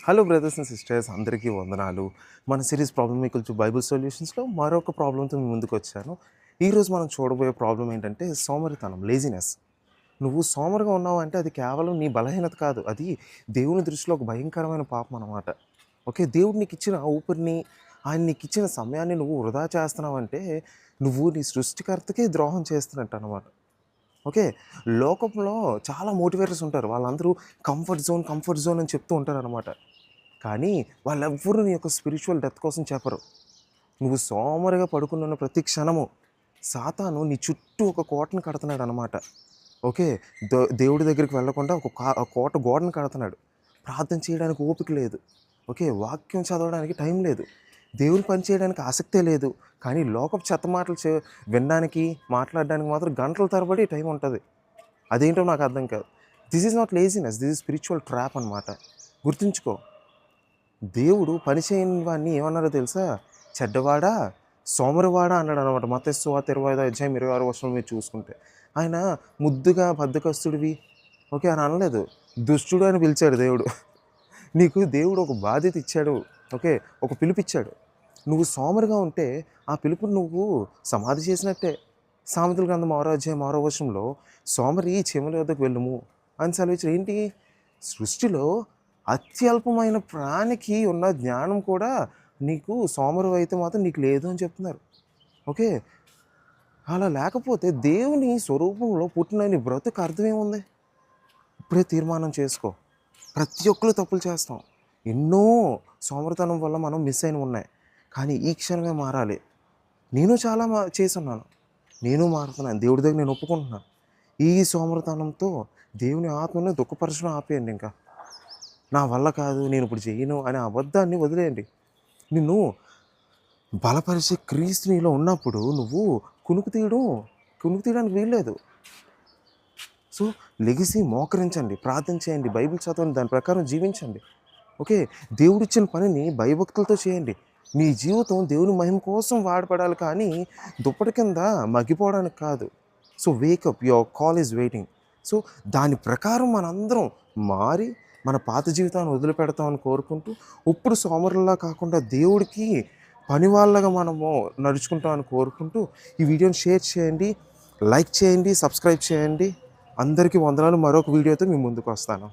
Hello brothers and sisters, అందరికీ వందనాలు. మన series problem equal to Bible సొల్యూషన్స్లో మరొక ప్రాబ్లంతో మీ ముందుకు వచ్చాను. ఈరోజు మనం చూడబోయే ప్రాబ్లం ఏంటంటే సోమరితనం, లేజినెస్. నువ్వు సోమరిగా ఉన్నావు అంటే అది కేవలం నీ బలహీనత కాదు, అది దేవుని దృష్టిలో ఒక భయంకరమైన పాపం అన్నమాట. ఓకే, దేవుడు నీకు ఇచ్చిన ఊపిరిని, ఆయన నీకు ఇచ్చిన సమయాన్ని నువ్వు వృధా చేస్తున్నావంటే నువ్వు నీ సృష్టికర్తకే ద్రోహం చేస్తున్నట్టు అనమాట. ఓకే, లోకంలో చాలా మోటివేటర్స్ ఉంటారు. వాళ్ళందరూ కంఫర్ట్ జోన్ అని చెప్తూ ఉంటారనమాట. కానీ వాళ్ళెవ్వరూ నీ యొక్క స్పిరిచువల్ డెత్ కోసం చెప్పరు. నువ్వు సోమరిగా పడుకున్న ప్రతి క్షణము సాతాను నీ చుట్టూ ఒక కోటను కడుతున్నాడు అనమాట. ఓకే, దేవుడి దగ్గరికి వెళ్ళకుండా ఒక కోట గోడను కడుతున్నాడు. ప్రార్థన చేయడానికి ఓపిక లేదు. ఓకే, వాక్యం చదవడానికి టైం లేదు. దేవుని పని చేయడానికి ఆసక్తే లేదు. కానీ లోకపు చెత్త మాటలు వినడానికి, మాట్లాడడానికి మాత్రం గంటల తరబడి టైం ఉంటుంది. అదేంటో నాకు అర్థం కాదు. This is not laziness, this is spiritual trap అనమాట. గుర్తుంచుకో, దేవుడు పని చేయని వాడిని ఏమన్నారో తెలుసా? చెడ్డవాడా, సోమరివాడా అన్నాడు అనమాట. మత్తయి సువార్త 25:26 మీరు చూసుకుంటే, ఆయన ముద్దుగా బద్ధకస్తుడివి ఓకే అని అనలేదు, దుష్టుడు అని పిలిచాడు దేవుడు. నీకు దేవుడు ఒక బాధ్యత ఇచ్చాడు. ఓకే, ఒక పిలుపిచ్చాడు. నువ్వు సోమరిగా ఉంటే ఆ పిలుపుని నువ్వు సమాధి చేసినట్టే. సామెతల గ్రంథం 6:6 సోమరి చీమల వద్దకు వెళ్ళుము అని సెలవిచ్చాడు. ఏంటి? సృష్టిలో అత్యల్పమైన ప్రాణికి ఉన్న జ్ఞానం కూడా నీకు సోమరు అయితే మాత్రం నీకు లేదు అని చెప్తున్నారు. ఓకే, అలా లేకపోతే దేవుని స్వరూపంలో పుట్టిన నీ బ్రతుకు అర్థమేముంది? ఇప్పుడే తీర్మానం చేసుకో. ప్రతి ఒక్కరు తప్పులు చేస్తాం. ఎన్నో సోమరితనం వల్ల మనం మిస్ అయినవి ఉన్నాయి. కానీ ఈ క్షణమే మారాలి. నేను చాలా చేసున్నాను. నేను మారుతున్నాను. దేవుడి దగ్గర నేను ఒప్పుకుంటున్నాను. ఈ సోమరితనంతో దేవుని ఆత్మని దుఃఖపరచడం ఆపేయండి. ఇంకా నా వల్ల కాదు, నేను ఇప్పుడు చేయను అనే అబద్ధాన్ని వదిలేయండి. నిన్ను బలపరిచే క్రీస్తు నీలో ఉన్నప్పుడు నువ్వు కునుకు తీయడానికి వీల్లేదు. సో లెగిసి మోకరించండి, ప్రార్థన చేయండి, బైబిల్ చదవండి, దాని ప్రకారం జీవించండి. ఓకే, దేవుడిచ్చిన పనిని భయభక్తులతో చేయండి. నీ జీవితం దేవుని మహిమ కోసం వాడపడాలి, కానీ దుప్పటి కింద మగ్గిపోవడానికి కాదు. So wake up, your call is waiting. So దాని ప్రకారం మనందరం మారి మన పాత జీవితాన్ని వదిలిపెడతామని కోరుకుంటూ, ఇప్పుడు సోమరులా కాకుండా దేవుడికి పని వాళ్ళగా మనము నడుచుకుంటామని కోరుకుంటూ ఈ వీడియోని షేర్ చేయండి, లైక్ చేయండి, సబ్స్క్రైబ్ చేయండి. అందరికీ వందనాలు. మరొక వీడియోతో మీ ముందుకు వస్తాను.